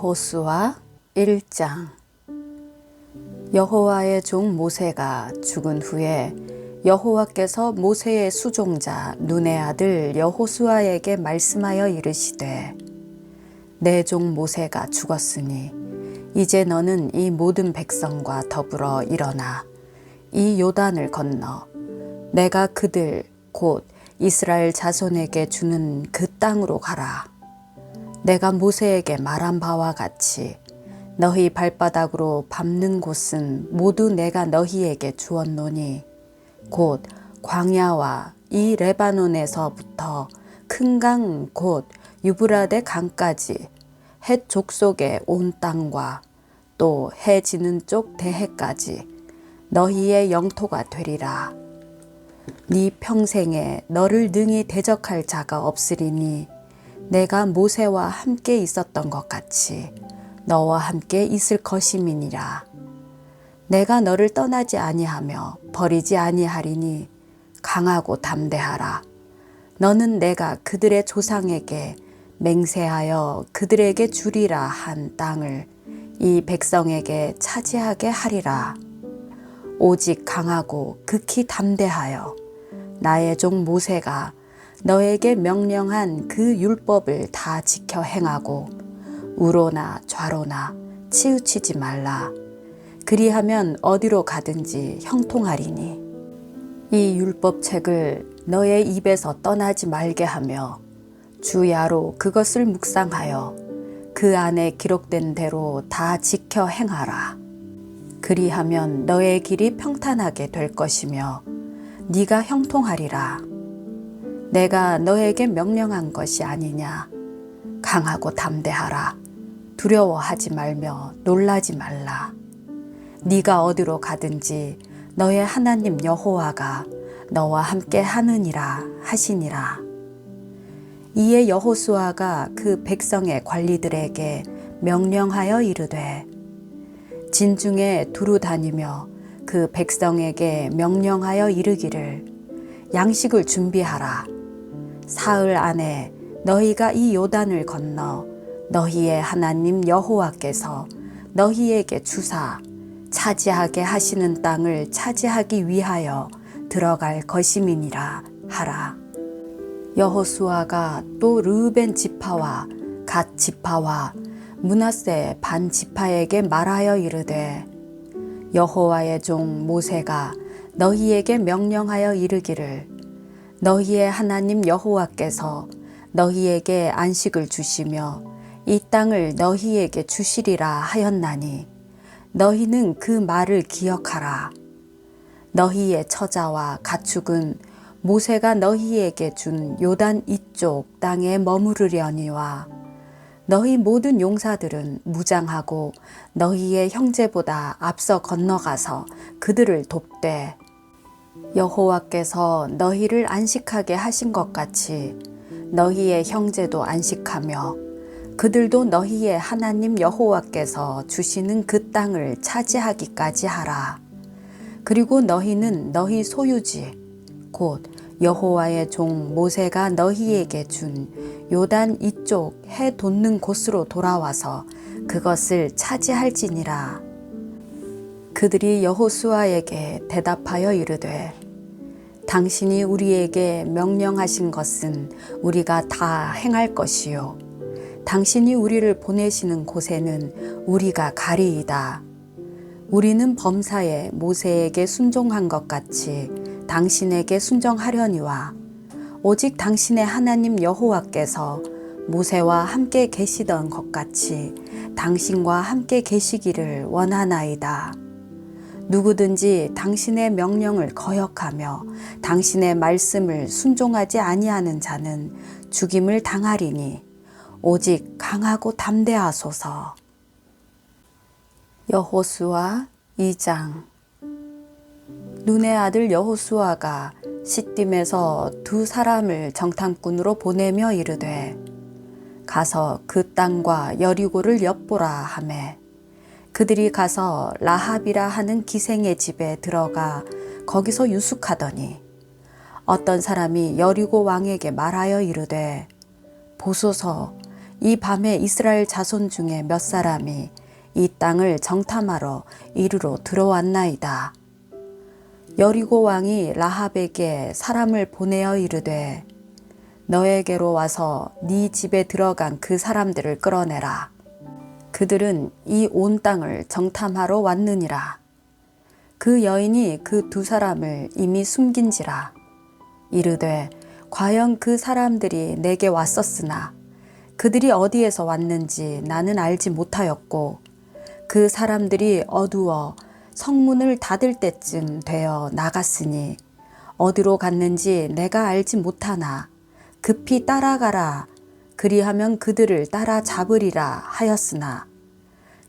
여호수아 1장. 여호와의 종 모세가 죽은 후에 여호와께서 모세의 수종자 눈의 아들 여호수아에게 말씀하여 이르시되, 내 종 모세가 죽었으니 이제 너는 이 모든 백성과 더불어 일어나 이 요단을 건너 내가 그들 곧 이스라엘 자손에게 주는 그 땅으로 가라. 내가 모세에게 말한 바와 같이 너희 발바닥으로 밟는 곳은 모두 내가 너희에게 주었노니 곧 광야와 이 레바논에서부터 큰 강 곧 유브라데 강까지 헷 족속의 온 땅과 또 해 지는 쪽 대해까지 너희의 영토가 되리라. 네 평생에 너를 능히 대적할 자가 없으리니 내가 모세와 함께 있었던 것 같이 너와 함께 있을 것임이니라. 내가 너를 떠나지 아니하며 버리지 아니하리니 강하고 담대하라. 너는 내가 그들의 조상에게 맹세하여 그들에게 주리라 한 땅을 이 백성에게 차지하게 하리라. 오직 강하고 극히 담대하여 나의 종 모세가 너에게 명령한 그 율법을 다 지켜 행하고 우로나 좌로나 치우치지 말라. 그리하면 어디로 가든지 형통하리니 이 율법책을 너의 입에서 떠나지 말게 하며 주야로 그것을 묵상하여 그 안에 기록된 대로 다 지켜 행하라. 그리하면 너의 길이 평탄하게 될 것이며 네가 형통하리라. 내가 너에게 명령한 것이 아니냐. 강하고 담대하라. 두려워하지 말며 놀라지 말라. 네가 어디로 가든지 너의 하나님 여호와가 너와 함께 하느니라 하시니라. 이에 여호수아가 그 백성의 관리들에게 명령하여 이르되, 진중에 두루 다니며 그 백성에게 명령하여 이르기를, 양식을 준비하라. 사흘 안에 너희가 이 요단을 건너 너희의 하나님 여호와께서 너희에게 주사 차지하게 하시는 땅을 차지하기 위하여 들어갈 것임이니라 하라. 여호수아가 또 르우벤 지파와 갓 지파와 므낫세 반 지파에게 말하여 이르되, 여호와의 종 모세가 너희에게 명령하여 이르기를, 너희의 하나님 여호와께서 너희에게 안식을 주시며 이 땅을 너희에게 주시리라 하였나니 너희는 그 말을 기억하라. 너희의 처자와 가축은 모세가 너희에게 준 요단 이쪽 땅에 머무르려니와 너희 모든 용사들은 무장하고 너희의 형제보다 앞서 건너가서 그들을 돕되, 여호와께서 너희를 안식하게 하신 것 같이 너희의 형제도 안식하며 그들도 너희의 하나님 여호와께서 주시는 그 땅을 차지하기까지 하라. 그리고 너희는 너희 소유지 곧 여호와의 종 모세가 너희에게 준 요단 이쪽 해 돋는 곳으로 돌아와서 그것을 차지할지니라. 그들이 여호수아에게 대답하여 이르되, 당신이 우리에게 명령하신 것은 우리가 다 행할 것이요 당신이 우리를 보내시는 곳에는 우리가 가리이다. 우리는 범사에 모세에게 순종한 것 같이 당신에게 순종하려니와 오직 당신의 하나님 여호와께서 모세와 함께 계시던 것 같이 당신과 함께 계시기를 원하나이다. 누구든지 당신의 명령을 거역하며 당신의 말씀을 순종하지 아니하는 자는 죽임을 당하리니 오직 강하고 담대하소서. 여호수아 2장. 눈의 아들 여호수아가 시딤에서 두 사람을 정탐꾼으로 보내며 이르되, 가서 그 땅과 여리고를 엿보라 하매, 그들이 가서 라합이라 하는 기생의 집에 들어가 거기서 유숙하더니 어떤 사람이 여리고 왕에게 말하여 이르되, 보소서 이 밤에 이스라엘 자손 중에 몇 사람이 이 땅을 정탐하러 이리로 들어왔나이다. 여리고 왕이 라합에게 사람을 보내어 이르되 너에게로 와서 네 집에 들어간 그 사람들을 끌어내라. 그들은 이 온 땅을 정탐하러 왔느니라. 그 여인이 그 두 사람을 이미 숨긴지라. 이르되 과연 그 사람들이 내게 왔었으나 그들이 어디에서 왔는지 나는 알지 못하였고 그 사람들이 어두워 성문을 닫을 때쯤 되어 나갔으니 어디로 갔는지 내가 알지 못하나 급히 따라가라. 그리하면 그들을 따라 잡으리라 하였으나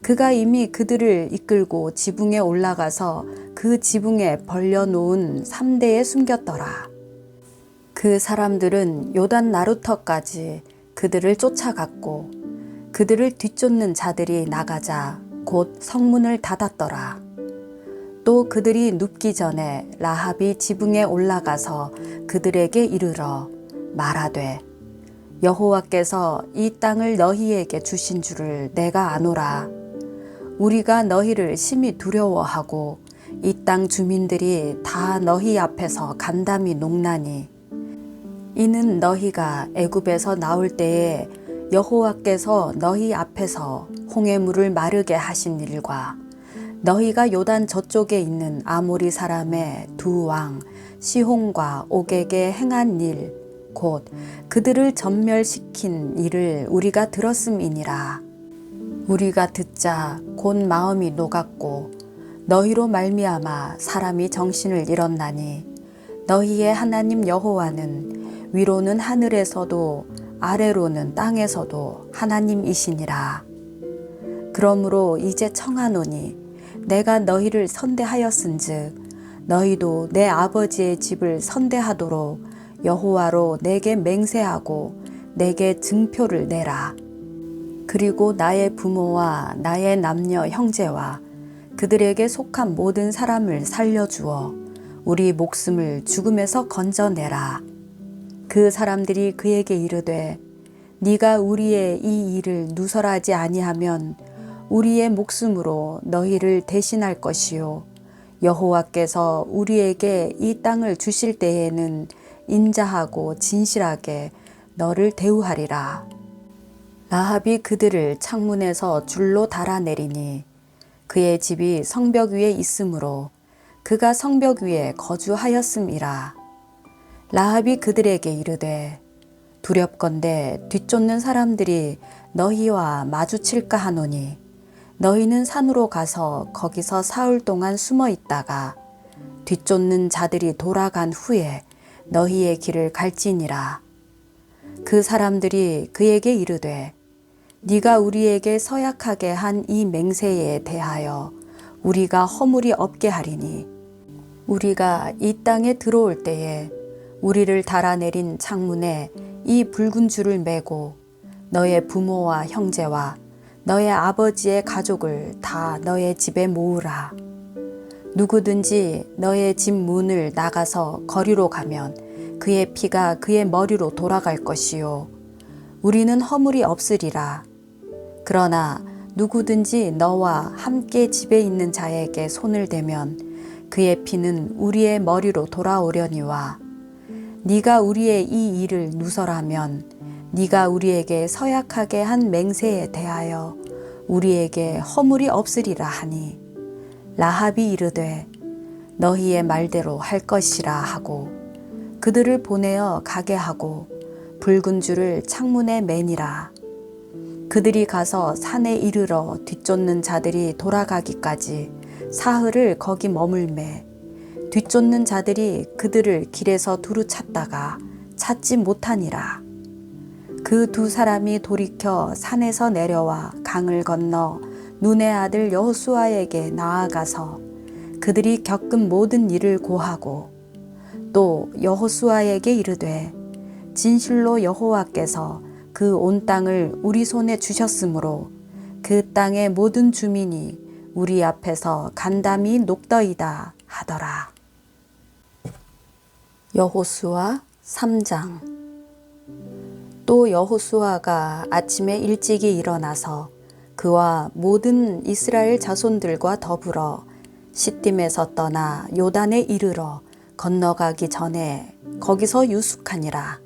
그가 이미 그들을 이끌고 지붕에 올라가서 그 지붕에 벌려놓은 3대에 숨겼더라. 그 사람들은 요단 나루터까지 그들을 쫓아갔고 그들을 뒤쫓는 자들이 나가자 곧 성문을 닫았더라. 또 그들이 눕기 전에 라합이 지붕에 올라가서 그들에게 이르러 말하되 여호와께서 이 땅을 너희에게 주신 줄을 내가 아노라. 우리가 너희를 심히 두려워하고 이 땅 주민들이 다 너희 앞에서 간담이 녹나니 이는 너희가 애굽에서 나올 때에 여호와께서 너희 앞에서 홍해물을 마르게 하신 일과 너희가 요단 저쪽에 있는 아모리 사람의 두 왕 시혼과 옥에게 행한 일 곧 그들을 전멸시킨 일을 우리가 들었음이니라. 우리가 듣자 곧 마음이 녹았고 너희로 말미암아 사람이 정신을 잃었나니 너희의 하나님 여호와는 위로는 하늘에서도 아래로는 땅에서도 하나님이시니라. 그러므로 이제 청하노니 내가 너희를 선대하였은즉 너희도 내 아버지의 집을 선대하도록 여호와로 내게 맹세하고 내게 증표를 내라. 그리고 나의 부모와 나의 남녀 형제와 그들에게 속한 모든 사람을 살려주어 우리 목숨을 죽음에서 건져내라. 그 사람들이 그에게 이르되 네가 우리의 이 일을 누설하지 아니하면 우리의 목숨으로 너희를 대신할 것이요 여호와께서 우리에게 이 땅을 주실 때에는 인자하고 진실하게 너를 대우하리라. 라합이 그들을 창문에서 줄로 달아내리니 그의 집이 성벽 위에 있으므로 그가 성벽 위에 거주하였음이라. 라합이 그들에게 이르되 두렵건대 뒤쫓는 사람들이 너희와 마주칠까 하노니 너희는 산으로 가서 거기서 사흘 동안 숨어 있다가 뒤쫓는 자들이 돌아간 후에 너희의 길을 갈지니라. 그 사람들이 그에게 이르되 네가 우리에게 서약하게 한 이 맹세에 대하여 우리가 허물이 없게 하리니 우리가 이 땅에 들어올 때에 우리를 달아내린 창문에 이 붉은 줄을 매고 너의 부모와 형제와 너의 아버지의 가족을 다 너의 집에 모으라. 누구든지 너의 집 문을 나가서 거리로 가면 그의 피가 그의 머리로 돌아갈 것이요 우리는 허물이 없으리라. 그러나 누구든지 너와 함께 집에 있는 자에게 손을 대면 그의 피는 우리의 머리로 돌아오려니와 네가 우리의 이 일을 누설하면 네가 우리에게 서약하게 한 맹세에 대하여 우리에게 허물이 없으리라 하니 라합이 이르되 너희의 말대로 할 것이라 하고 그들을 보내어 가게 하고 붉은 줄을 창문에 매니라. 그들이 가서 산에 이르러 뒤쫓는 자들이 돌아가기까지 사흘을 거기 머물매 뒤쫓는 자들이 그들을 길에서 두루 찾다가 찾지 못하니라. 그 두 사람이 돌이켜 산에서 내려와 강을 건너 눈의 아들 여호수아에게 나아가서 그들이 겪은 모든 일을 고하고 또 여호수아에게 이르되 진실로 여호와께서 그 온 땅을 우리 손에 주셨으므로 그 땅의 모든 주민이 우리 앞에서 간담이 녹더이다 하더라. 여호수아 3장. 또 여호수아가 아침에 일찍이 일어나서 그와 모든 이스라엘 자손들과 더불어 시딤에서 떠나 요단에 이르러 건너가기 전에 거기서 유숙하니라.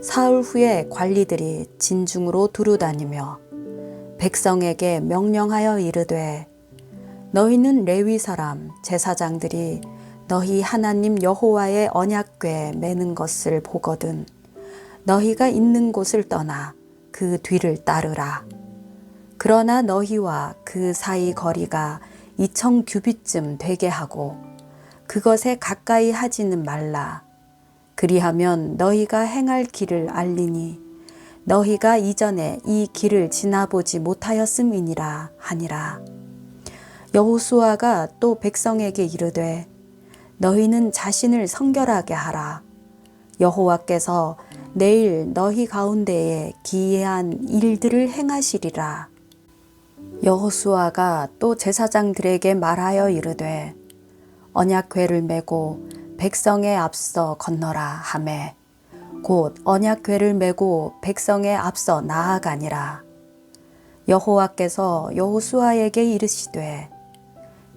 사흘 후에 관리들이 진중으로 두루다니며 백성에게 명령하여 이르되 너희는 레위 사람 제사장들이 너희 하나님 여호와의 언약궤 매는 것을 보거든 너희가 있는 곳을 떠나 그 뒤를 따르라. 그러나 너희와 그 사이 거리가 2천 규빗쯤 되게 하고 그것에 가까이 하지는 말라. 그리하면 너희가 행할 길을 알리니 너희가 이전에 이 길을 지나보지 못하였음이니라 하니라. 여호수아가 또 백성에게 이르되 너희는 자신을 성결하게 하라. 여호와께서 내일 너희 가운데에 기이한 일들을 행하시리라. 여호수아가 또 제사장들에게 말하여 이르되 언약궤를 메고 백성에 앞서 건너라 하매 곧 언약궤를 메고 백성에 앞서 나아가니라. 여호와께서 여호수아에게 이르시되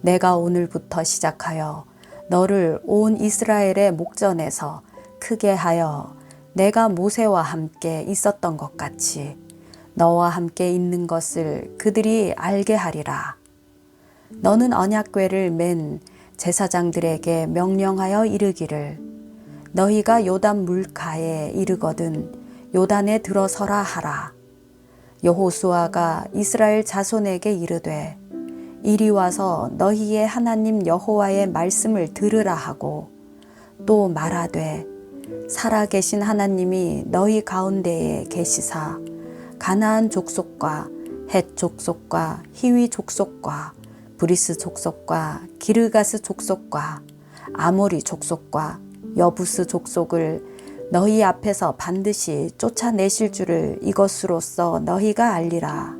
내가 오늘부터 시작하여 너를 온 이스라엘의 목전에서 크게 하여 내가 모세와 함께 있었던 것 같이 너와 함께 있는 것을 그들이 알게 하리라. 너는 언약궤를 맨 제사장들에게 명령하여 이르기를 너희가 요단 물가에 이르거든 요단에 들어서라 하라. 여호수아가 이스라엘 자손에게 이르되 이리 와서 너희의 하나님 여호와의 말씀을 들으라 하고 또 말하되 살아계신 하나님이 너희 가운데에 계시사 가나안 족속과 헷 족속과 히위 족속과 브리스 족속과 기르가스 족속과 아모리 족속과 여부스 족속을 너희 앞에서 반드시 쫓아내실 줄을 이것으로써 너희가 알리라.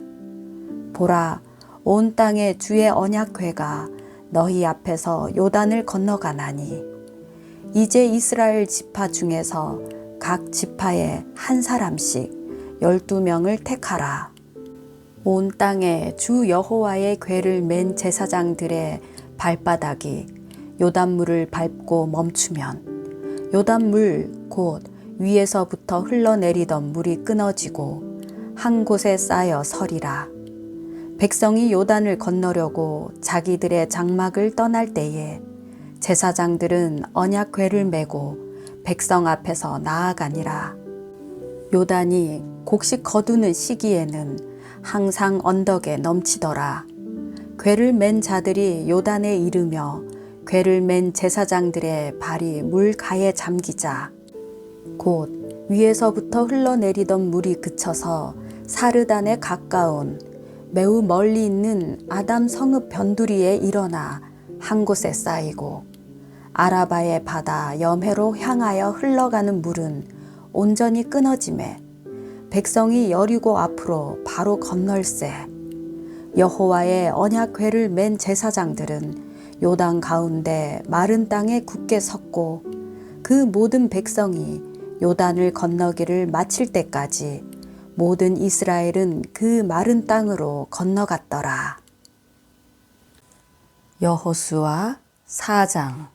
보라, 온 땅에 주의 언약궤가 너희 앞에서 요단을 건너가나니 이제 이스라엘 지파 중에서 각 지파에 한 사람씩 12명을 택하라. 온 땅에 주 여호와의 궤를 맨 제사장들의 발바닥이 요단물을 밟고 멈추면 요단물 곧 위에서부터 흘러내리던 물이 끊어지고 한 곳에 쌓여 서리라. 백성이 요단을 건너려고 자기들의 장막을 떠날 때에 제사장들은 언약궤를 메고 백성 앞에서 나아가니라. 요단이 곡식 거두는 시기에는 항상 언덕에 넘치더라. 궤를 맨 자들이 요단에 이르며 궤를 맨 제사장들의 발이 물 가에 잠기자 곧 위에서부터 흘러내리던 물이 그쳐서 사르단에 가까운 매우 멀리 있는 아담 성읍 변두리에 일어나 한 곳에 쌓이고 아라바의 바다 염해로 향하여 흘러가는 물은 온전히 끊어지매 백성이 여리고 앞으로 바로 건널세. 여호와의 언약궤를 맨 제사장들은 요단 가운데 마른 땅에 굳게 섰고 그 모든 백성이 요단을 건너기를 마칠 때까지 모든 이스라엘은 그 마른 땅으로 건너갔더라. 여호수아 4장.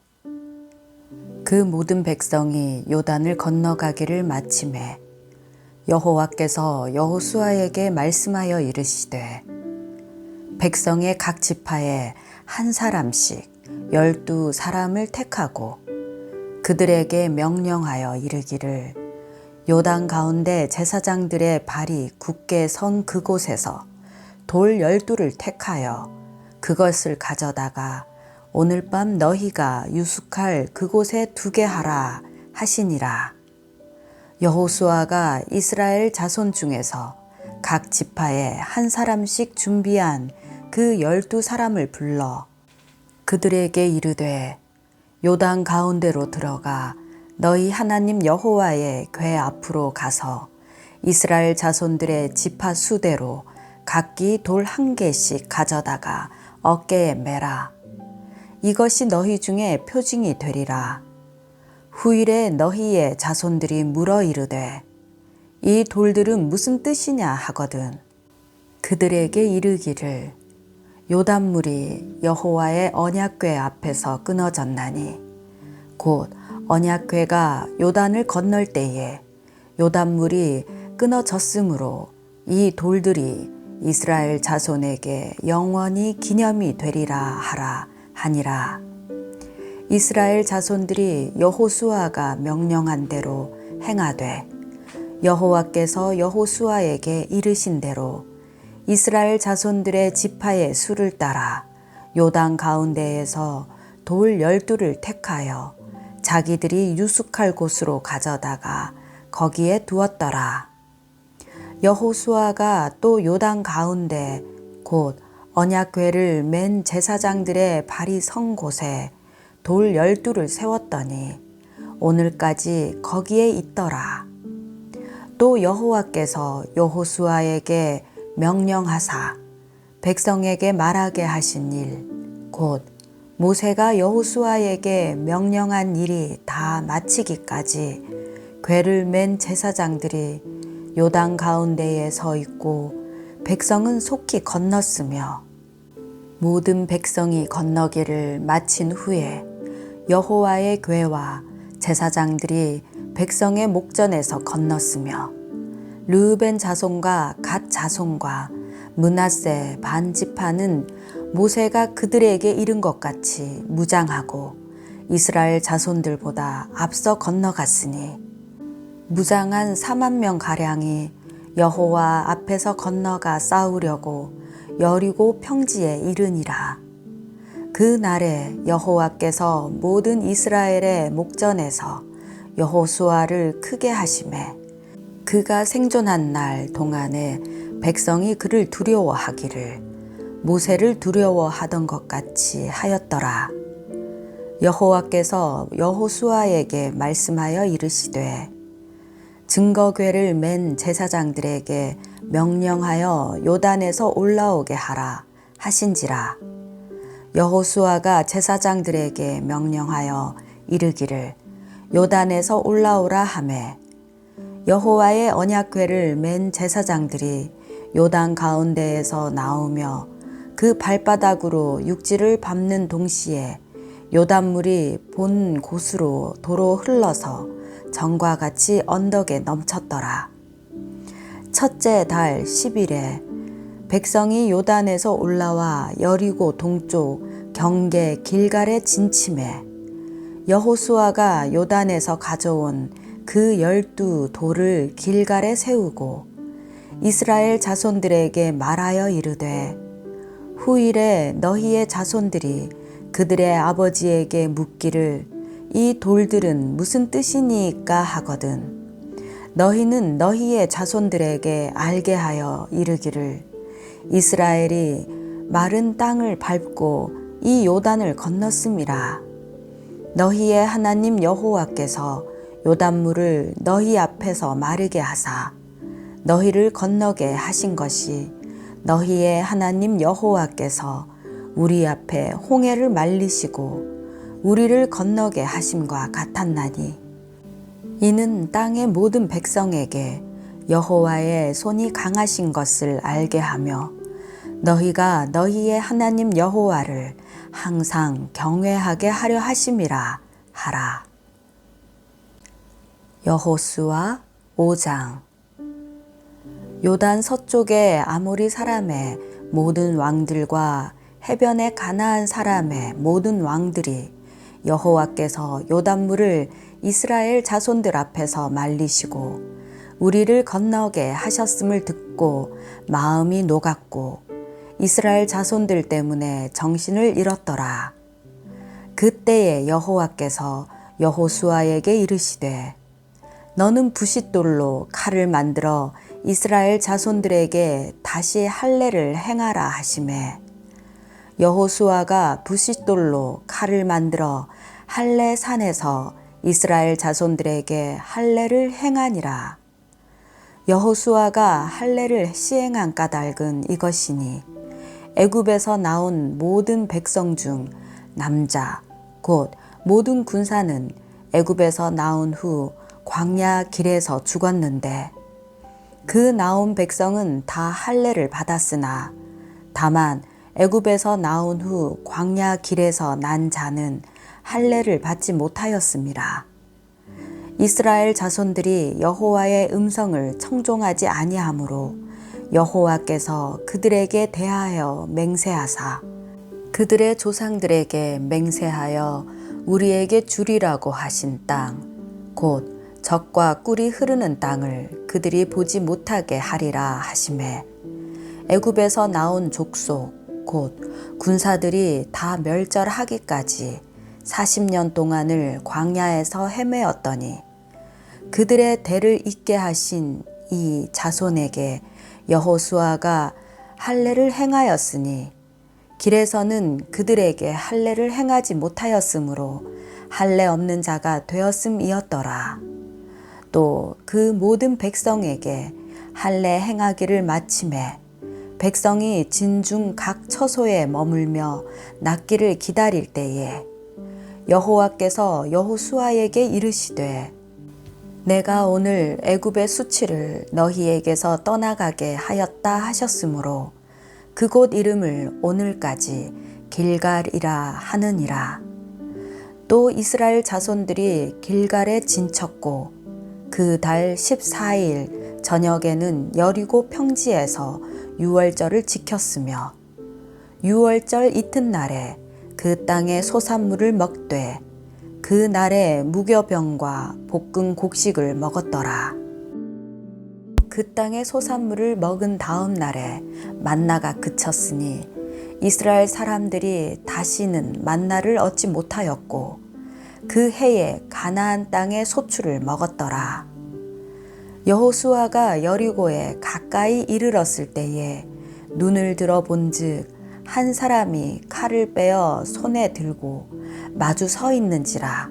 그 모든 백성이 요단을 건너가기를 마치매 여호와께서 여호수아에게 말씀하여 이르시되 백성의 각 지파에 한 사람씩 12사람을 택하고 그들에게 명령하여 이르기를 요단 가운데 제사장들의 발이 굳게 선 그곳에서 돌 12를 택하여 그것을 가져다가 오늘 밤 너희가 유숙할 그곳에 두게 하라 하시니라. 여호수아가 이스라엘 자손 중에서 각 지파에 한 사람씩 준비한 그 12사람을 불러 그들에게 이르되 요단 가운데로 들어가 너희 하나님 여호와의 궤 앞으로 가서 이스라엘 자손들의 지파 수대로 각기 돌 1개씩 가져다가 어깨에 매라. 이것이 너희 중에 표징이 되리라. 후일에 너희의 자손들이 물어 이르되 이 돌들은 무슨 뜻이냐 하거든. 그들에게 이르기를 요단물이 여호와의 언약궤 앞에서 끊어졌나니 곧 언약궤가 요단을 건널 때에 요단물이 끊어졌으므로 이 돌들이 이스라엘 자손에게 영원히 기념이 되리라 하라 하니라. 이스라엘 자손들이 여호수아가 명령한 대로 행하되 여호와께서 여호수아에게 이르신 대로 이스라엘 자손들의 지파의 수를 따라 요단 가운데에서 돌 12를 택하여 자기들이 유숙할 곳으로 가져다가 거기에 두었더라. 여호수아가 또 요단 가운데 곧 언약궤를 맨 제사장들의 발이 선 곳에 돌 12를 세웠더니 오늘까지 거기에 있더라. 또 여호와께서 여호수아에게 명령하사 백성에게 말하게 하신 일 곧 모세가 여호수아에게 명령한 일이 다 마치기까지 궤를 맨 제사장들이 요단 가운데에 서 있고 백성은 속히 건넜으며 모든 백성이 건너기를 마친 후에 여호와의 궤와 제사장들이 백성의 목전에서 건넜으며 르우벤 자손과 갓 자손과 므낫세 반 지파는 모세가 그들에게 이른 것 같이 무장하고 이스라엘 자손들보다 앞서 건너갔으니 무장한 4만 명 가량이 여호와 앞에서 건너가 싸우려고 여리고 평지에 이르니라. 그 날에 여호와께서 모든 이스라엘의 목전에서 여호수아를 크게 하시매 그가 생존한 날 동안에 백성이 그를 두려워하기를 모세를 두려워하던 것 같이 하였더라. 여호와께서 여호수아에게 말씀하여 이르시되 증거궤를 맨 제사장들에게 명령하여 요단에서 올라오게 하라 하신지라. 여호수아가 제사장들에게 명령하여 이르기를 요단에서 올라오라 하매 여호와의 언약궤를 맨 제사장들이 요단 가운데에서 나오며 그 발바닥으로 육지를 밟는 동시에 요단물이 본 곳으로 도로 흘러서 전과 같이 언덕에 넘쳤더라. 첫째 달 10일에 백성이 요단에서 올라와 여리고 동쪽 경계 길갈에 진침해 여호수아가 요단에서 가져온 그 12 돌을 길갈에 세우고 이스라엘 자손들에게 말하여 이르되 후일에 너희의 자손들이 그들의 아버지에게 묻기를 이 돌들은 무슨 뜻이니까 하거든 너희는 너희의 자손들에게 알게 하여 이르기를 이스라엘이 마른 땅을 밟고 이 요단을 건넜음이라. 너희의 하나님 여호와께서 요단물을 너희 앞에서 마르게 하사 너희를 건너게 하신 것이 너희의 하나님 여호와께서 우리 앞에 홍해를 말리시고 우리를 건너게 하심과 같았나니 이는 땅의 모든 백성에게 여호와의 손이 강하신 것을 알게 하며 너희가 너희의 하나님 여호와를 항상 경외하게 하려 하심이라 하라. 여호수아 5장. 요단 서쪽의 아모리 사람의 모든 왕들과 해변의 가나안 사람의 모든 왕들이 여호와께서 요단물을 이스라엘 자손들 앞에서 말리시고 우리를 건너게 하셨음을 듣고 마음이 녹았고 이스라엘 자손들 때문에 정신을 잃었더라. 그때에 여호와께서 여호수아에게 이르시되 너는 부싯돌로 칼을 만들어 이스라엘 자손들에게 다시 할례를 행하라 하시매 여호수아가 부싯돌로 칼을 만들어 할례 산에서 이스라엘 자손들에게 할례를 행하니라. 여호수아가 할례를 시행한 까닭은 이것이니 애굽에서 나온 모든 백성 중 남자 곧 모든 군사는 애굽에서 나온 후 광야 길에서 죽었는데 그 나온 백성은 다 할례를 받았으나 다만 애굽에서 나온 후 광야 길에서 난 자는 할례를 받지 못하였습니다. 이스라엘 자손들이 여호와의 음성을 청종하지 아니하므로 여호와께서 그들에게 대하여 맹세하사 그들의 조상들에게 맹세하여 우리에게 주리라고 하신 땅 곧 젖과 꿀이 흐르는 땅을 그들이 보지 못하게 하리라 하시매 애굽에서 나온 족속 곧 군사들이 다 멸절하기까지 40년 동안을 광야에서 헤매었더니 그들의 대를 잇게 하신 이 자손에게 여호수아가 할례를 행하였으니 길에서는 그들에게 할례를 행하지 못하였으므로 할례 없는 자가 되었음이었더라. 또 그 모든 백성에게 할례 행하기를 마침에 백성이 진중 각 처소에 머물며 낫기를 기다릴 때에 여호와께서 여호수아에게 이르시되 내가 오늘 애굽의 수치를 너희에게서 떠나가게 하였다 하셨으므로 그곳 이름을 오늘까지 길갈이라 하느니라. 또 이스라엘 자손들이 길갈에 진쳤고 그 달 14일 저녁에는 여리고 평지에서 유월절을 지켰으며 유월절 이튿날에 그 땅의 소산물을 먹되 그 날에 무교병과 볶은 곡식을 먹었더라. 그 땅의 소산물을 먹은 다음 날에 만나가 그쳤으니 이스라엘 사람들이 다시는 만나를 얻지 못하였고 그 해에 가나안 땅의 소출을 먹었더라. 여호수아가 여리고에 가까이 이르렀을 때에 눈을 들어 본즉 한 사람이 칼을 빼어 손에 들고 마주 서 있는지라.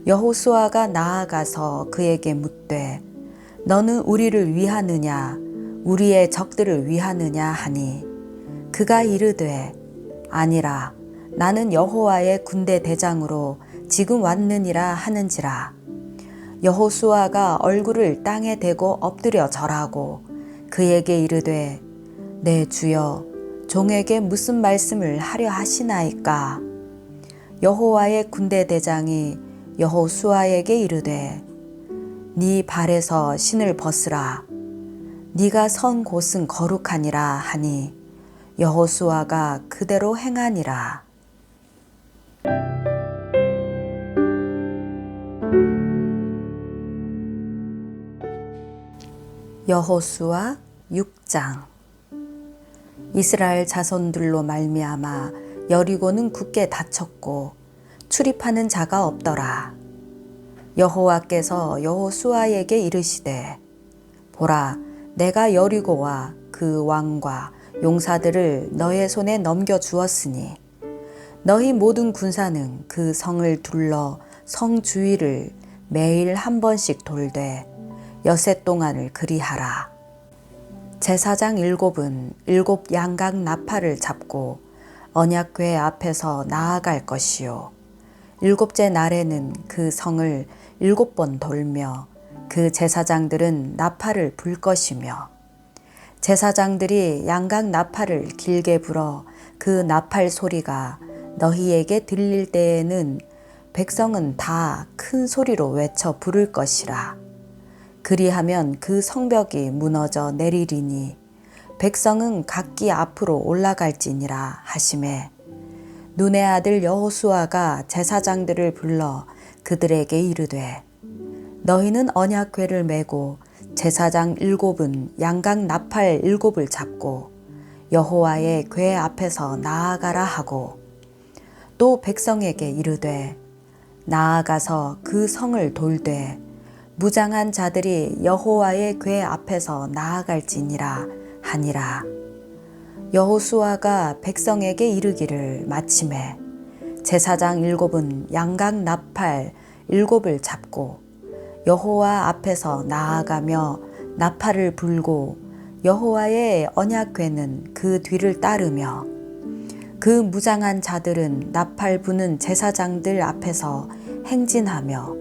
여호수아가 나아가서 그에게 묻되 너는 우리를 위하느냐 우리의 적들을 위하느냐 하니 그가 이르되 아니라 나는 여호와의 군대 대장으로 지금 왔느니라 하는지라. 여호수아가 얼굴을 땅에 대고 엎드려 절하고 그에게 이르되 내 주여 종에게 무슨 말씀을 하려 하시나이까. 여호와의 군대 대장이 여호수아에게 이르되 네 발에서 신을 벗으라. 네가 선 곳은 거룩하니라 하니 여호수아가 그대로 행하니라. 여호수아 6장. 이스라엘 자손들로 말미암아 여리고는 굳게 닫혔고 출입하는 자가 없더라. 여호와께서 여호수아에게 이르시되 보라 내가 여리고와 그 왕과 용사들을 너의 손에 넘겨 주었으니 너희 모든 군사는 그 성을 둘러 성 주위를 매일 한 번씩 돌되 여세 동안을 그리하라. 제사장 7은 7 양각 나팔을 잡고 언약궤 앞에서 나아갈 것이요 7째 날에는 그 성을 7번 돌며 그 제사장들은 나팔을 불 것이며 제사장들이 양각 나팔을 길게 불어 그 나팔 소리가 너희에게 들릴 때에는 백성은 다 큰 소리로 외쳐 부를 것이라. 그리하면 그 성벽이 무너져 내리리니 백성은 각기 앞으로 올라갈지니라 하시매 눈의 아들 여호수아가 제사장들을 불러 그들에게 이르되 너희는 언약궤를 메고 제사장 7은 양각 나팔 7을 잡고 여호와의 궤 앞에서 나아가라 하고 또 백성에게 이르되 나아가서 그 성을 돌되 무장한 자들이 여호와의 궤 앞에서 나아갈지니라 하니라. 여호수아가 백성에게 이르기를 마침에 제사장 7은 양각 나팔 7을 잡고 여호와 앞에서 나아가며 나팔을 불고 여호와의 언약궤는 그 뒤를 따르며 그 무장한 자들은 나팔 부는 제사장들 앞에서 행진하며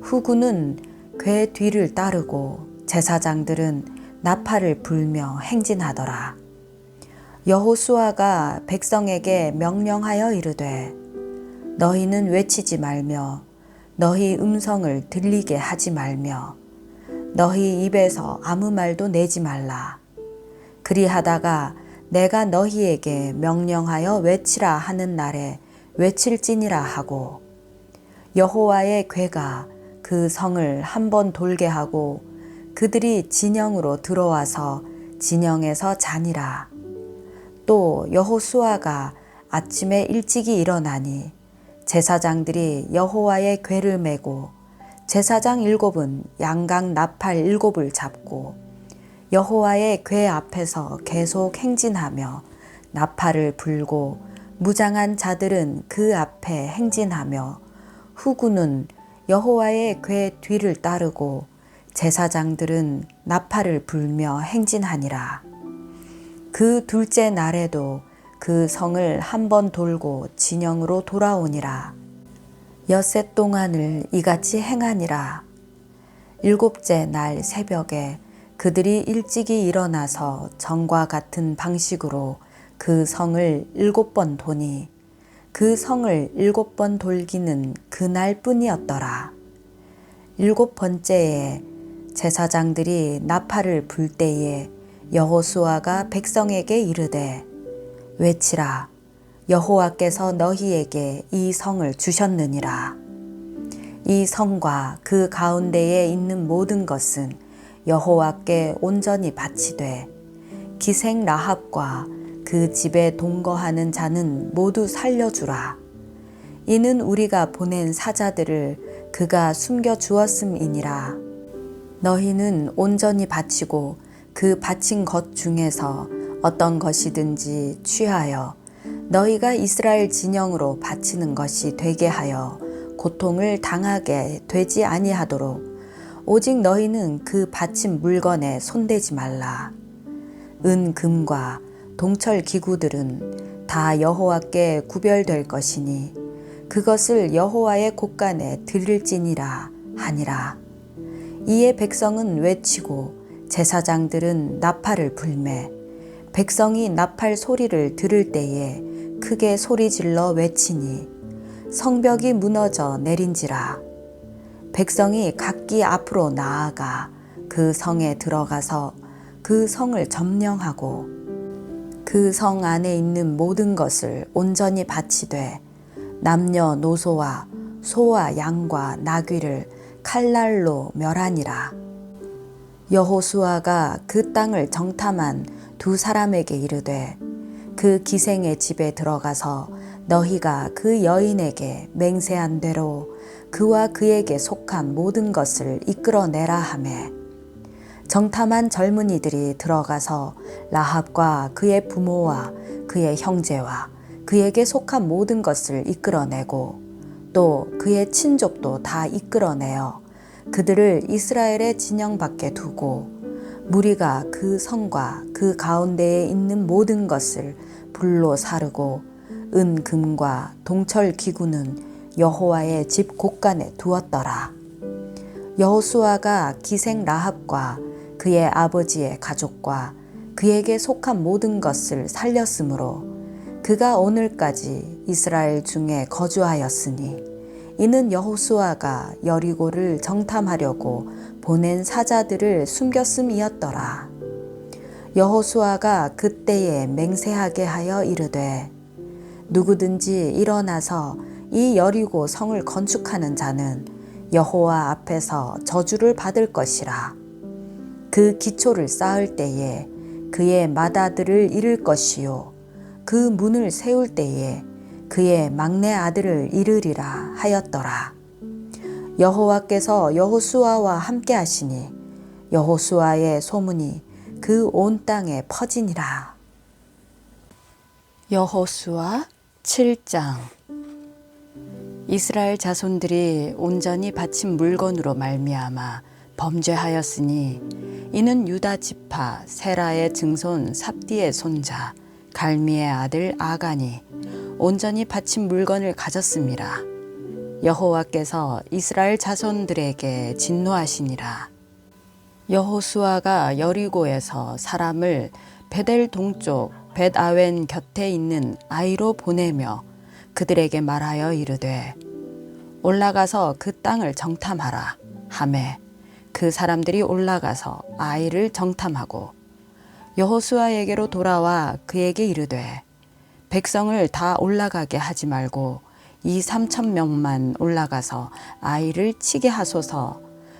후군은 궤 뒤를 따르고 제사장들은 나팔을 불며 행진하더라. 여호수아가 백성에게 명령하여 이르되 너희는 외치지 말며 너희 음성을 들리게 하지 말며 너희 입에서 아무 말도 내지 말라. 그리하다가 내가 너희에게 명령하여 외치라 하는 날에 외칠지니라 하고 여호와의 궤가 그 성을 한 번 돌게 하고 그들이 진영으로 들어와서 진영에서 자니라. 또 여호수아가 아침에 일찍이 일어나니 제사장들이 여호와의 궤를 메고 제사장 7은 양각 나팔 7을 잡고 여호와의 궤 앞에서 계속 행진하며 나팔을 불고 무장한 자들은 그 앞에 행진하며 후군은 여호와의 궤 뒤를 따르고 제사장들은 나팔을 불며 행진하니라. 그 둘째 날에도 그 성을 한 번 돌고 진영으로 돌아오니라. 엿새 동안을 이같이 행하니라. 7째 날 새벽에 그들이 일찍이 일어나서 전과 같은 방식으로 그 성을 7번 도니 그 성을 7번 돌기는 그날 뿐이었더라. 7번째에 제사장들이 나팔을 불 때에 여호수아가 백성에게 이르되 외치라. 여호와께서 너희에게 이 성을 주셨느니라. 이 성과 그 가운데에 있는 모든 것은 여호와께 온전히 바치되 기생 라합과 그 집에 동거하는 자는 모두 살려주라. 이는 우리가 보낸 사자들을 그가 숨겨 주었음이니라. 너희는 온전히 바치고 그 바친 것 중에서 어떤 것이든지 취하여 너희가 이스라엘 진영으로 바치는 것이 되게 하여 고통을 당하게 되지 아니하도록 오직 너희는 그 바친 물건에 손대지 말라. 은, 금과 동철 기구들은 다 여호와께 구별될 것이니 그것을 여호와의 곳간에 드릴지니라 하니라. 이에 백성은 외치고 제사장들은 나팔을 불매 백성이 나팔 소리를 들을 때에 크게 소리질러 외치니 성벽이 무너져 내린지라. 백성이 각기 앞으로 나아가 그 성에 들어가서 그 성을 점령하고 그 성 안에 있는 모든 것을 온전히 바치되 남녀노소와 소와 양과 나귀를 칼날로 멸하니라. 여호수아가 그 땅을 정탐한 두 사람에게 이르되 그 기생의 집에 들어가서 너희가 그 여인에게 맹세한 대로 그와 그에게 속한 모든 것을 이끌어내라 하매 정탐한 젊은이들이 들어가서 라합과 그의 부모와 그의 형제와 그에게 속한 모든 것을 이끌어내고 또 그의 친족도 다 이끌어내어 그들을 이스라엘의 진영 밖에 두고 무리가 그 성과 그 가운데에 있는 모든 것을 불로 사르고 은, 금과 동철 기구는 여호와의 집 곳간에 두었더라. 여호수아가 기생 라합과 그의 아버지의 가족과 그에게 속한 모든 것을 살렸으므로 그가 오늘까지 이스라엘 중에 거주하였으니 이는 여호수아가 여리고를 정탐하려고 보낸 사자들을 숨겼음이었더라. 여호수아가 그때에 맹세하게 하여 이르되 누구든지 일어나서 이 여리고 성을 건축하는 자는 여호와 앞에서 저주를 받을 것이라. 그 기초를 쌓을 때에 그의 마다들을 잃을 것이요 그 문을 세울 때에 그의 막내 아들을 잃으리라 하였더라. 여호와께서 여호수아와 함께 하시니 여호수아의 소문이 그 온 땅에 퍼지니라. 여호수아 7장. 이스라엘 자손들이 온전히 바친 물건으로 말미암아 범죄하였으니 이는 유다 지파 세라의 증손 삽디의 손자 갈미의 아들 아간이 온전히 바친 물건을 가졌음이라. 여호와께서 이스라엘 자손들에게 진노하시니라. 여호수아가 여리고에서 사람을 베델 동쪽 벳아웬 곁에 있는 아이로 보내며 그들에게 말하여 이르되 올라가서 그 땅을 정탐하라 하매 그 사람들이 올라가서 아이를 정탐하고 여호수아에게로 돌아와 그에게 이르되 백성을 다 올라가게 하지 말고 이 3,000명만 올라가서 아이를 치게 하소서.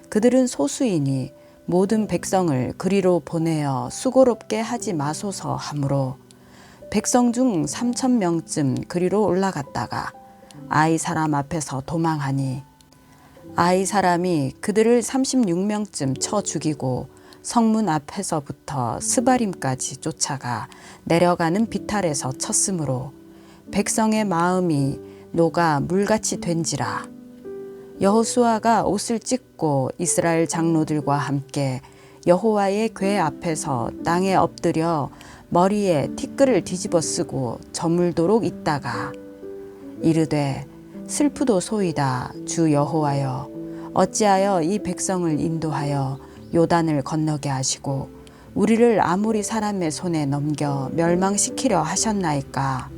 그들은 소수이니 모든 백성을 그리로 보내어 수고롭게 하지 마소서 하므로 백성 중 3,000명쯤 그리로 올라갔다가 아이 사람 앞에서 도망하니 아이 사람이 그들을 36명쯤 쳐 죽이고 성문 앞에서부터 스바림까지 쫓아가 내려가는 비탈에서 쳤으므로 백성의 마음이 녹아 물같이 된지라. 여호수아가 옷을 찢고 이스라엘 장로들과 함께 여호와의 궤 앞에서 땅에 엎드려 머리에 티끌을 뒤집어 쓰고 저물도록 있다가 이르되 슬프도소이다 주 여호와여 어찌하여 이 백성을 인도하여 요단을 건너게 하시고 우리를 아모리 사람의 손에 넘겨 멸망시키려 하셨나이까.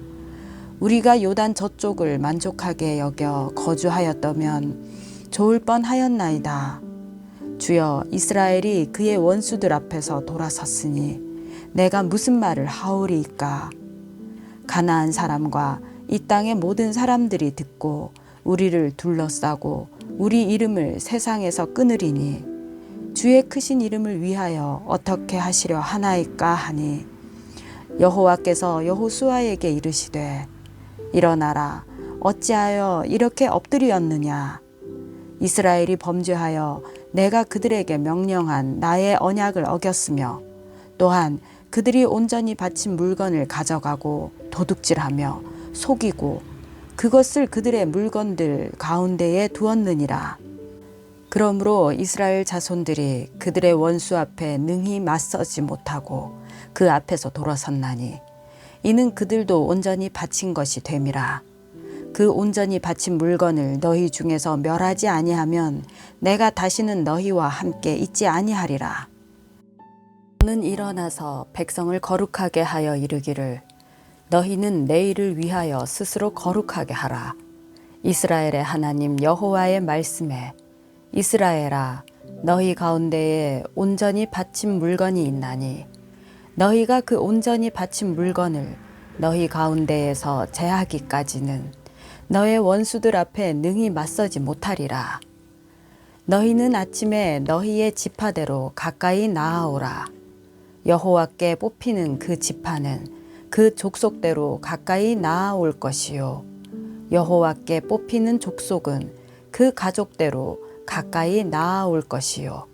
우리가 요단 저쪽을 만족하게 여겨 거주하였다면 좋을 뻔하였나이다. 주여 이스라엘이 그의 원수들 앞에서 돌아섰으니 내가 무슨 말을 하오리이까. 가나안 사람과 이 땅의 모든 사람들이 듣고 우리를 둘러싸고 우리 이름을 세상에서 끊으리니 주의 크신 이름을 위하여 어떻게 하시려 하나이까 하니 여호와께서 여호수아에게 이르시되 일어나라 어찌하여 이렇게 엎드리었느냐. 이스라엘이 범죄하여 내가 그들에게 명령한 나의 언약을 어겼으며 또한 그들이 온전히 바친 물건을 가져가고 도둑질하며 속이고 그것을 그들의 물건들 가운데에 두었느니라. 그러므로 이스라엘 자손들이 그들의 원수 앞에 능히 맞서지 못하고 그 앞에서 돌아섰나니 이는 그들도 온전히 바친 것이 됨이라. 그 온전히 바친 물건을 너희 중에서 멸하지 아니하면 내가 다시는 너희와 함께 있지 아니하리라. 너는 일어나서 백성을 거룩하게 하여 이르기를 너희는 내일을 위하여 스스로 거룩하게 하라. 이스라엘의 하나님 여호와의 말씀에 이스라엘아 너희 가운데에 온전히 바친 물건이 있나니 너희가 그 온전히 바친 물건을 너희 가운데에서 제하기까지는 너의 원수들 앞에 능히 맞서지 못하리라. 너희는 아침에 너희의 지파대로 가까이 나아오라. 여호와께 뽑히는 그 지파는 그 족속대로 가까이 나아올 것이요 여호와께 뽑히는 족속은 그 가족대로 가까이 나아올 것이요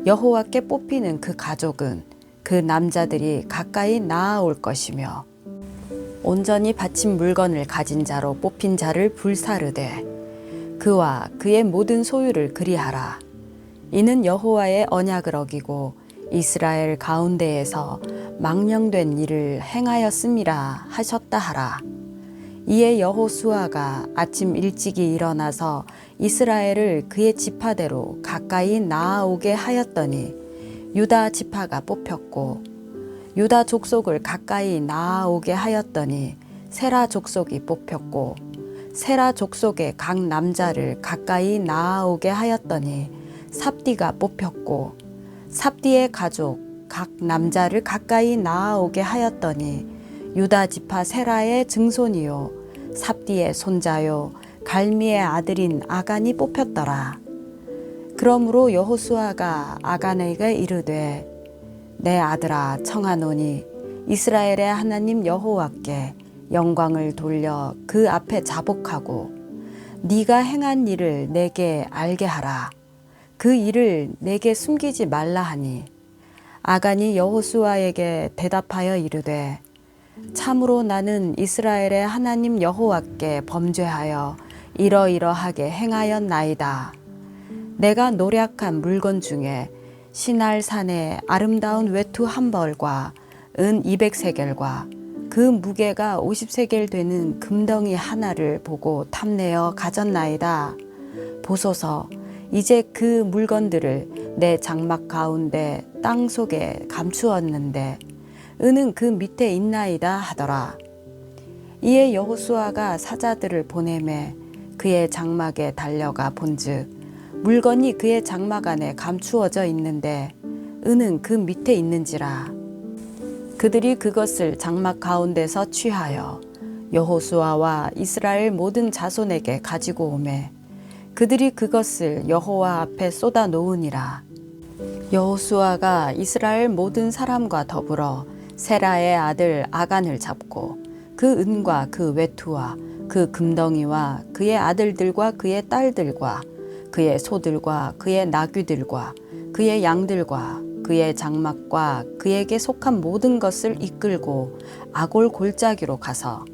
여호와께 뽑히는 그 가족은 그 남자들이 가까이 나아올 것이며 온전히 바친 물건을 가진 자로 뽑힌 자를 불사르되 그와 그의 모든 소유를 그리하라. 이는 여호와의 언약을 어기고 이스라엘 가운데에서 망령된 일을 행하였음이라 하셨다 하라. 이에 여호수아가 아침 일찍이 일어나서 이스라엘을 그의 지파대로 가까이 나아오게 하였더니 유다 지파가 뽑혔고 유다 족속을 가까이 나아오게 하였더니 세라 족속이 뽑혔고 세라 족속의 각 남자를 가까이 나아오게 하였더니 삽디가 뽑혔고 삽디의 가족 각 남자를 가까이 나아오게 하였더니 유다 지파 세라의 증손이요 삽디의 손자요 갈미의 아들인 아간이 뽑혔더라. 그러므로 여호수아가 아간에게 이르되 내 아들아 청하노니 이스라엘의 하나님 여호와께 영광을 돌려 그 앞에 자복하고 네가 행한 일을 내게 알게 하라. 그 일을 내게 숨기지 말라 하니 아간이 여호수아에게 대답하여 이르되 참으로 나는 이스라엘의 하나님 여호와께 범죄하여 이러이러하게 행하였나이다. 내가 노략한 물건 중에 시날 산의 아름다운 외투 한 벌과 은 200세겔과 그 무게가 50세겔 되는 금덩이 하나를 보고 탐내어 가졌나이다. 보소서 이제 그 물건들을 내 장막 가운데 땅 속에 감추었는데 은은 그 밑에 있나이다 하더라. 이에 여호수아가 사자들을 보내매 그의 장막에 달려가 본즉 물건이 그의 장막 안에 감추어져 있는데 은은 그 밑에 있는지라. 그들이 그것을 장막 가운데서 취하여 여호수아와 이스라엘 모든 자손에게 가지고 오매 그들이 그것을 여호와 앞에 쏟아 놓으니라. 여호수아가 이스라엘 모든 사람과 더불어 세라의 아들 아간을 잡고 그 은과 그 외투와 그 금덩이와 그의 아들들과 그의 딸들과 그의 소들과 그의 나귀들과 그의 양들과 그의 장막과 그에게 속한 모든 것을 이끌고 아골 골짜기로 가서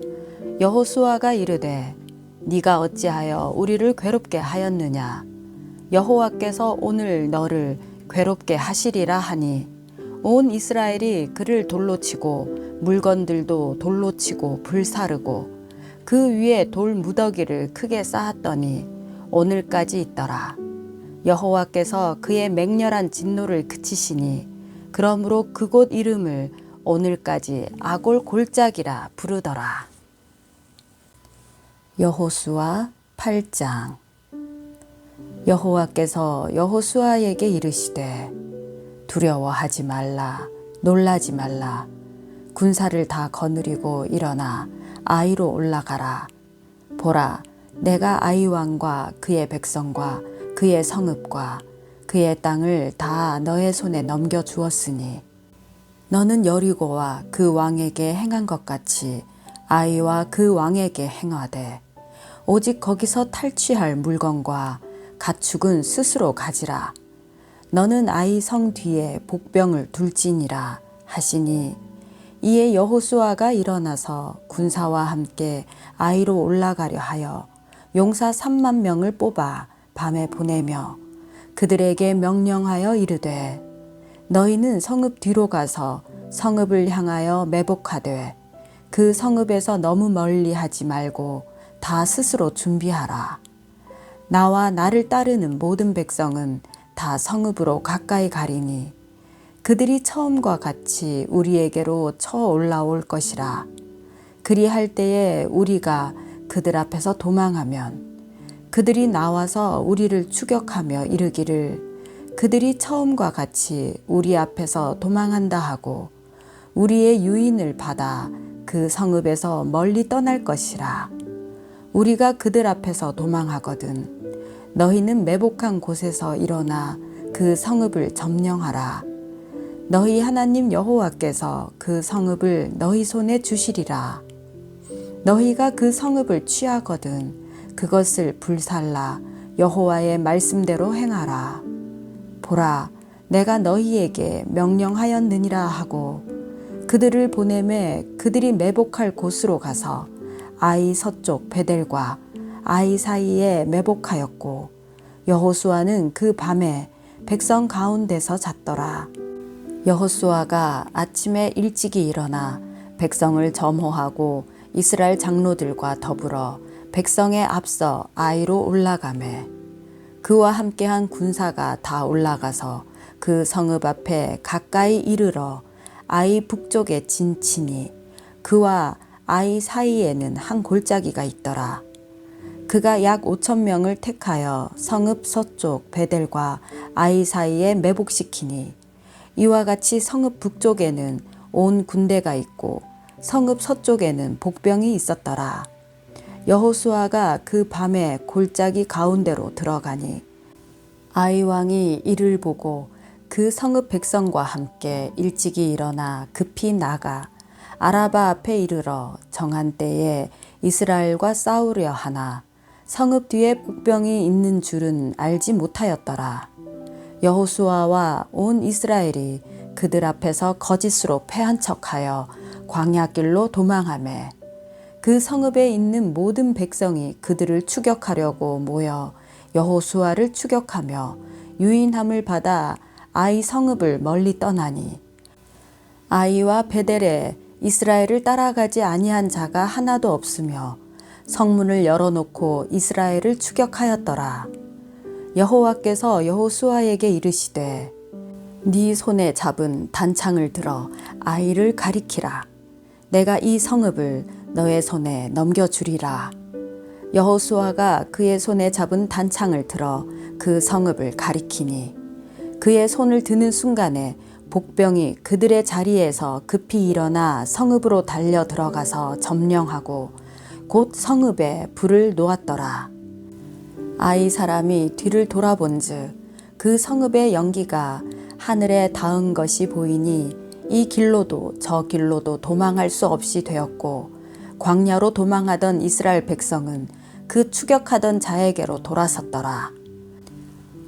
여호수아가 이르되 네가 어찌하여 우리를 괴롭게 하였느냐. 여호와께서 오늘 너를 괴롭게 하시리라 하니 온 이스라엘이 그를 돌로 치고 물건들도 돌로 치고 불사르고 그 위에 돌 무더기를 크게 쌓았더니 오늘까지 있더라. 여호와께서 그의 맹렬한 진노를 그치시니 그러므로 그곳 이름을 오늘까지 아골 골짜기라 부르더라. 여호수아 8장. 여호와께서 여호수아에게 이르시되 두려워하지 말라, 놀라지 말라. 군사를 다 거느리고 일어나 아이로 올라가라. 보라, 내가 아이 왕과 그의 백성과 그의 성읍과 그의 땅을 다 너의 손에 넘겨 주었으니 너는 여리고와 그 왕에게 행한 것 같이 아이와 그 왕에게 행하되 오직 거기서 탈취할 물건과 가축은 스스로 가지라. 너는 아이 성 뒤에 복병을 둘지니라 하시니 이에 여호수아가 일어나서 군사와 함께 아이로 올라가려 하여 용사 3만 명을 뽑아 밤에 보내며 그들에게 명령하여 이르되 너희는 성읍 뒤로 가서 성읍을 향하여 매복하되 그 성읍에서 너무 멀리 하지 말고 다 스스로 준비하라. 나와 나를 따르는 모든 백성은 다 성읍으로 가까이 가리니 그들이 처음과 같이 우리에게로 쳐 올라올 것이라. 그리할 때에 우리가 그들 앞에서 도망하면 그들이 나와서 우리를 추격하며 이르기를 그들이 처음과 같이 우리 앞에서 도망한다 하고 우리의 유인을 받아 그 성읍에서 멀리 떠날 것이라. 우리가 그들 앞에서 도망하거든 너희는 매복한 곳에서 일어나 그 성읍을 점령하라. 너희 하나님 여호와께서 그 성읍을 너희 손에 주시리라. 너희가 그 성읍을 취하거든 그것을 불살라 여호와의 말씀대로 행하라. 보라, 내가 너희에게 명령하였느니라 하고 그들을 보내매 그들이 매복할 곳으로 가서 아이 서쪽 베델과 아이 사이에 매복하였고 여호수아는 그 밤에 백성 가운데서 잤더라. 여호수아가 아침에 일찍이 일어나 백성을 점호하고 이스라엘 장로들과 더불어 백성에 앞서 아이로 올라가매 그와 함께한 군사가 다 올라가서 그 성읍 앞에 가까이 이르러 아이 북쪽에 진치니 그와 아이 사이에는 한 골짜기가 있더라. 그가 약 5천 명을 택하여 성읍 서쪽 베델과 아이 사이에 매복시키니 이와 같이 성읍 북쪽에는 온 군대가 있고 성읍 서쪽에는 복병이 있었더라. 여호수아가 그 밤에 골짜기 가운데로 들어가니 아이 왕이 이를 보고 그 성읍 백성과 함께 일찍이 일어나 급히 나가 아라바 앞에 이르러 정한 때에 이스라엘과 싸우려 하나 성읍 뒤에 복병이 있는 줄은 알지 못하였더라. 여호수아와 온 이스라엘이 그들 앞에서 거짓으로 패한 척하여 광야길로 도망하매 그 성읍에 있는 모든 백성이 그들을 추격하려고 모여 여호수아를 추격하며 유인함을 받아 아이 성읍을 멀리 떠나니 아이와 베델에 이스라엘을 따라가지 아니한 자가 하나도 없으며 성문을 열어놓고 이스라엘을 추격하였더라. 여호와께서 여호수아에게 이르시되 네 손에 잡은 단창을 들어 아이를 가리키라. 내가 이 성읍을 너의 손에 넘겨주리라. 여호수아가 그의 손에 잡은 단창을 들어 그 성읍을 가리키니 그의 손을 드는 순간에 복병이 그들의 자리에서 급히 일어나 성읍으로 달려 들어가서 점령하고 곧 성읍에 불을 놓았더라. 아이 사람이 뒤를 돌아본즉 그 성읍의 연기가 하늘에 닿은 것이 보이니 이 길로도 저 길로도 도망할 수 없이 되었고 광야로 도망하던 이스라엘 백성은 그 추격하던 자에게로 돌아섰더라.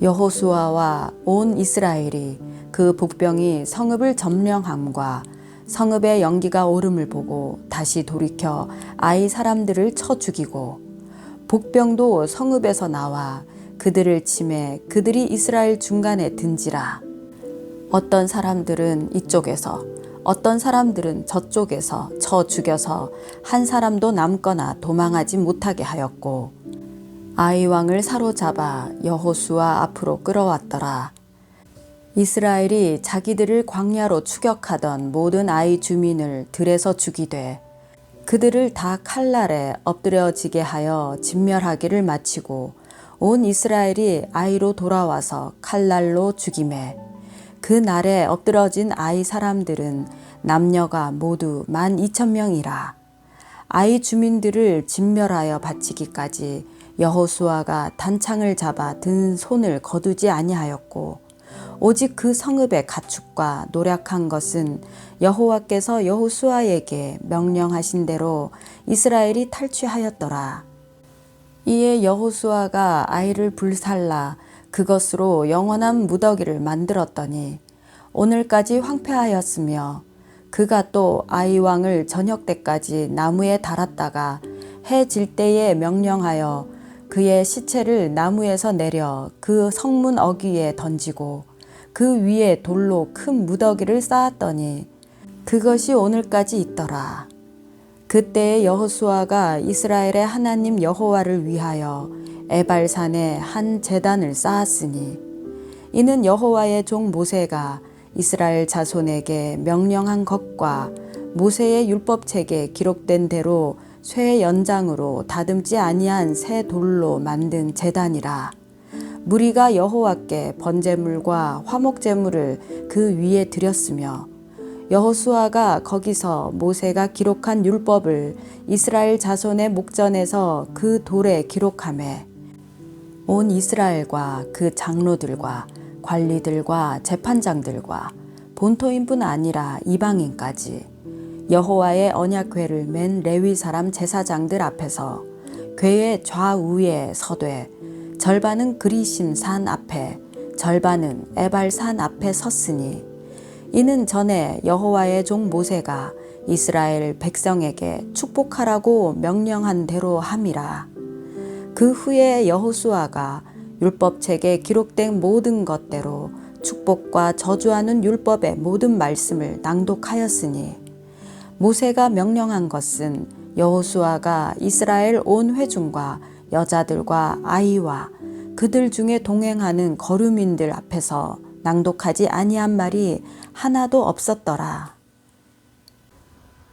여호수아와 온 이스라엘이 그 복병이 성읍을 점령함과 성읍의 연기가 오름을 보고 다시 돌이켜 아이 사람들을 쳐 죽이고 복병도 성읍에서 나와 그들을 치매 그들이 이스라엘 중간에 든지라. 어떤 사람들은 이쪽에서 어떤 사람들은 저쪽에서 쳐 죽여서 한 사람도 남거나 도망하지 못하게 하였고 아이 왕을 사로잡아 여호수아 앞으로 끌어왔더라. 이스라엘이 자기들을 광야로 추격하던 모든 아이 주민을 들에서 죽이되 그들을 다 칼날에 엎드려지게 하여 진멸하기를 마치고 온 이스라엘이 아이로 돌아와서 칼날로 죽이매 그 날에 엎드러진 아이 사람들은 남녀가 모두 12,000명이라. 아이 주민들을 진멸하여 바치기까지 여호수아가 단창을 잡아 든 손을 거두지 아니하였고 오직 그 성읍의 가축과 노략한 것은 여호와께서 여호수아에게 명령하신 대로 이스라엘이 탈취하였더라. 이에 여호수아가 아이를 불살라 그것으로 영원한 무더기를 만들었더니 오늘까지 황폐하였으며 그가 또 아이 왕을 저녁 때까지 나무에 달았다가 해 질 때에 명령하여 그의 시체를 나무에서 내려 그 성문 어귀에 던지고 그 위에 돌로 큰 무더기를 쌓았더니 그것이 오늘까지 있더라. 그때에 여호수아가 이스라엘의 하나님 여호와를 위하여 에발산에 한 제단을 쌓았으니 이는 여호와의 종 모세가 이스라엘 자손에게 명령한 것과 모세의 율법책에 기록된 대로 쇠 연장으로 다듬지 아니한 새 돌로 만든 제단이라. 무리가 여호와께 번제물과 화목제물을 그 위에 드렸으며 여호수아가 거기서 모세가 기록한 율법을 이스라엘 자손의 목전에서 그 돌에 기록하매 온 이스라엘과 그 장로들과 관리들과 재판장들과 본토인뿐 아니라 이방인까지 여호와의 언약궤를 맨 레위 사람 제사장들 앞에서 궤의 좌우에 서되 절반은 그리심 산 앞에 절반은 에발산 앞에 섰으니 이는 전에 여호와의 종 모세가 이스라엘 백성에게 축복하라고 명령한 대로 함이라. 그 후에 여호수아가 율법책에 기록된 모든 것대로 축복과 저주하는 율법의 모든 말씀을 낭독하였으니 모세가 명령한 것은 여호수아가 이스라엘 온 회중과 여자들과 아이와 그들 중에 동행하는 거류민들 앞에서 낭독하지 아니한 말이 하나도 없었더라.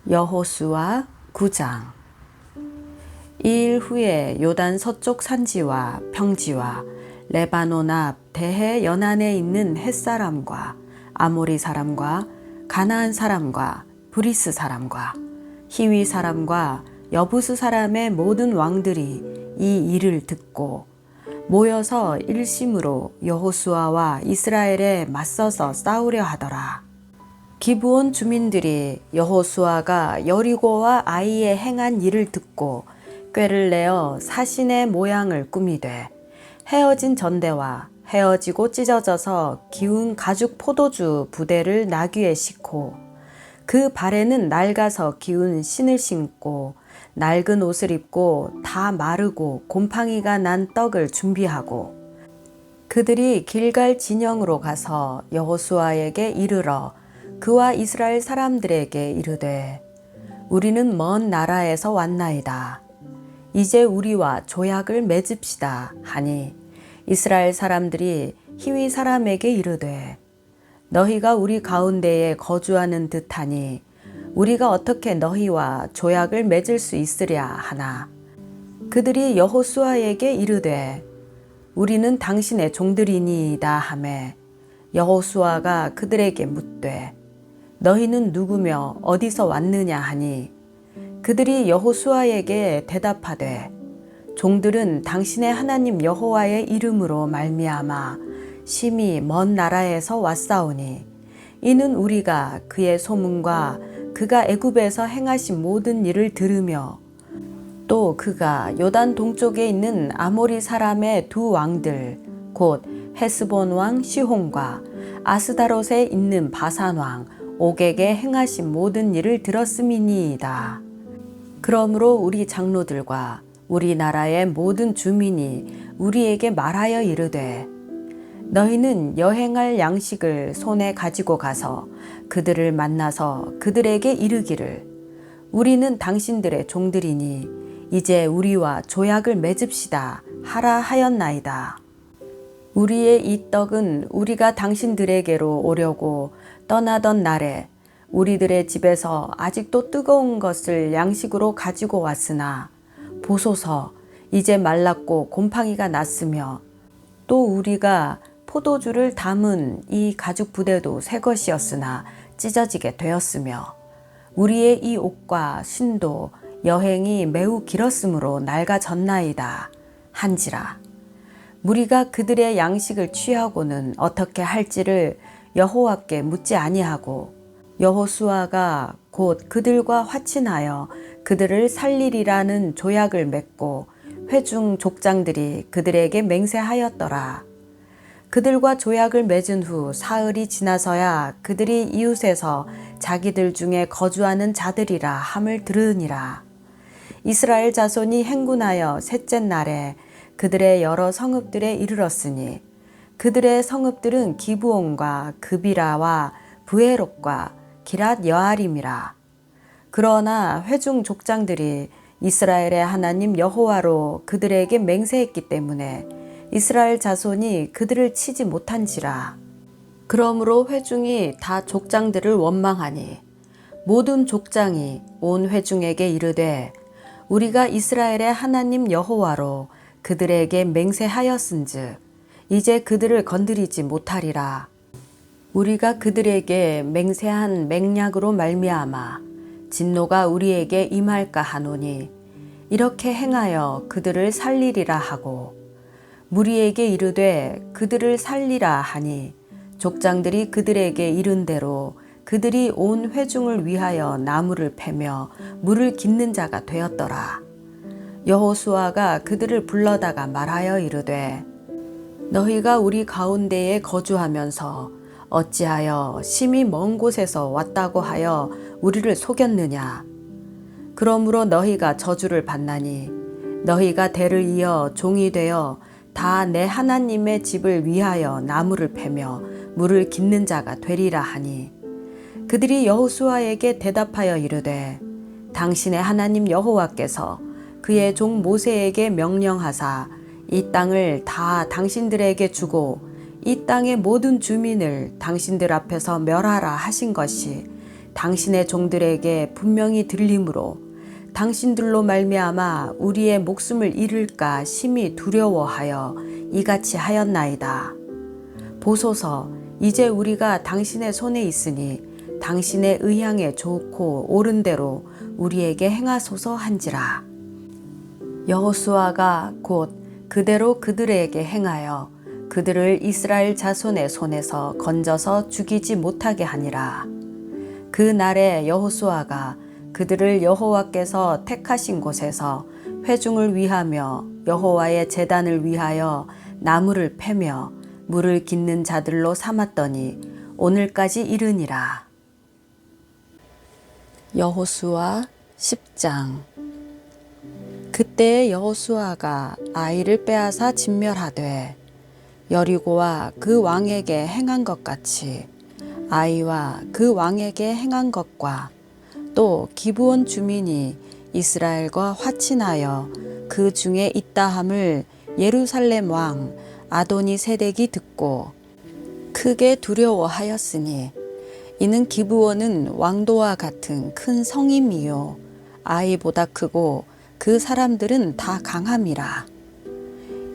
여호수아 9장. 이일 후에 요단 서쪽 산지와 평지와 레바논 앞 대해 연안에 있는 햇사람과 아모리 사람과 가나안 사람과 브리스 사람과 히위 사람과 여부스 사람의 모든 왕들이 이 일을 듣고 모여서 일심으로 여호수아와 이스라엘에 맞서서 싸우려 하더라. 기브온 주민들이 여호수아가 여리고와 아이에 행한 일을 듣고 꾀를 내어 사신의 모양을 꾸미되 헤어진 전대와 헤어지고 찢어져서 기운 가죽 포도주 부대를 나귀에 싣고 그 발에는 낡아서 기운 신을 신고 낡은 옷을 입고 다 마르고 곰팡이가 난 떡을 준비하고 그들이 길갈 진영으로 가서 여호수아에게 이르러 그와 이스라엘 사람들에게 이르되 우리는 먼 나라에서 왔나이다. 이제 우리와 조약을 맺읍시다 하니 이스라엘 사람들이 히위 사람에게 이르되 너희가 우리 가운데에 거주하는 듯하니 우리가 어떻게 너희와 조약을 맺을 수 있으랴 하나. 그들이 여호수아에게 이르되 우리는 당신의 종들이니이다 하매 여호수아가 그들에게 묻되 너희는 누구며 어디서 왔느냐 하니 그들이 여호수아에게 대답하되 종들은 당신의 하나님 여호와의 이름으로 말미암아 심히 먼 나라에서 왔사오니 이는 우리가 그의 소문과 그가 애굽에서 행하신 모든 일을 들으며 또 그가 요단 동쪽에 있는 아모리 사람의 두 왕들 곧 헤스본 왕 시혼과 아스다롯에 있는 바산 왕 옥에게 행하신 모든 일을 들었음이니이다. 그러므로 우리 장로들과 우리나라의 모든 주민이 우리에게 말하여 이르되 너희는 여행할 양식을 손에 가지고 가서 그들을 만나서 그들에게 이르기를 우리는 당신들의 종들이니 이제 우리와 조약을 맺읍시다 하라 하였나이다. 우리의 이 떡은 우리가 당신들에게로 오려고 떠나던 날에 우리들의 집에서 아직도 뜨거운 것을 양식으로 가지고 왔으나 보소서 이제 말랐고 곰팡이가 났으며 또 우리가 포도주를 담은 이 가죽 부대도 새 것이었으나 찢어지게 되었으며 우리의 이 옷과 신도 여행이 매우 길었으므로 낡아졌나이다 한지라. 무리가 그들의 양식을 취하고는 어떻게 할지를 여호와께 묻지 아니하고 여호수아가 곧 그들과 화친하여 그들을 살리리라는 조약을 맺고 회중 족장들이 그들에게 맹세하였더라. 그들과 조약을 맺은 후 사흘이 지나서야 그들이 이웃에서 자기들 중에 거주하는 자들이라 함을 들으니라. 이스라엘 자손이 행군하여 셋째 날에 그들의 여러 성읍들에 이르렀으니 그들의 성읍들은 기브온과 그비라와 브에롯과 기랏 여아림이라. 그러나 회중 족장들이 이스라엘의 하나님 여호와로 그들에게 맹세했기 때문에 이스라엘 자손이 그들을 치지 못한지라. 그러므로 회중이 다 족장들을 원망하니 모든 족장이 온 회중에게 이르되 우리가 이스라엘의 하나님 여호와로 그들에게 맹세하였은즉 이제 그들을 건드리지 못하리라. 우리가 그들에게 맹세한 맹약으로 말미암아 진노가 우리에게 임할까 하노니 이렇게 행하여 그들을 살리리라 하고 무리에게 이르되 그들을 살리라 하니 족장들이 그들에게 이른 대로 그들이 온 회중을 위하여 나무를 패며 물을 깃는 자가 되었더라. 여호수아가 그들을 불러다가 말하여 이르되 너희가 우리 가운데에 거주하면서 어찌하여 심히 먼 곳에서 왔다고 하여 우리를 속였느냐. 그러므로 너희가 저주를 받나니 너희가 대를 이어 종이 되어 다 내 하나님의 집을 위하여 나무를 패며 물을 깃는 자가 되리라 하니 그들이 여호수아에게 대답하여 이르되 당신의 하나님 여호와께서 그의 종 모세에게 명령하사 이 땅을 다 당신들에게 주고 이 땅의 모든 주민을 당신들 앞에서 멸하라 하신 것이 당신의 종들에게 분명히 들리므로 당신들로 말미암아 우리의 목숨을 잃을까 심히 두려워하여 이같이 하였나이다. 보소서 이제 우리가 당신의 손에 있으니 당신의 의향에 좋고 옳은 대로 우리에게 행하소서 한지라. 여호수아가 곧 그대로 그들에게 행하여 그들을 이스라엘 자손의 손에서 건져서 죽이지 못하게 하니라. 그 날에 여호수아가 그들을 여호와께서 택하신 곳에서 회중을 위하며 여호와의 제단을 위하여 나무를 패며 물을 깃는 자들로 삼았더니 오늘까지 이르니라. 여호수아 10장. 그때 여호수아가 아이를 빼앗아 진멸하되 여리고와 그 왕에게 행한 것 같이 아이와 그 왕에게 행한 것과 또 기브온 주민이 이스라엘과 화친하여 그 중에 있다함을 예루살렘 왕 아도니 세덱이 듣고 크게 두려워하였으니 이는 기브온은 왕도와 같은 큰 성임이요 아이보다 크고 그 사람들은 다 강함이라.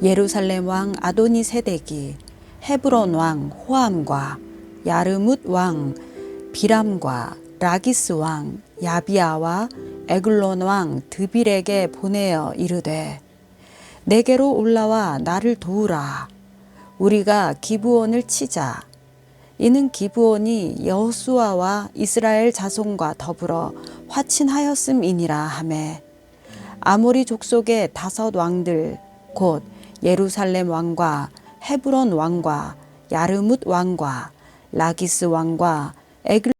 예루살렘 왕 아도니 세덱이 헤브론 왕 호암과 야르뭇 왕 비람과 라기스 왕 야비아와 에글론 왕 드빌에게 보내어 이르되 내게로 올라와 나를 도우라. 우리가 기브온을 치자. 이는 기브온이 여호수아와 이스라엘 자손과 더불어 화친하였음이니라 하매 아모리 족속의 5 왕들 곧 예루살렘 왕과 헤브론 왕과 야르뭇 왕과 라기스 왕과 에글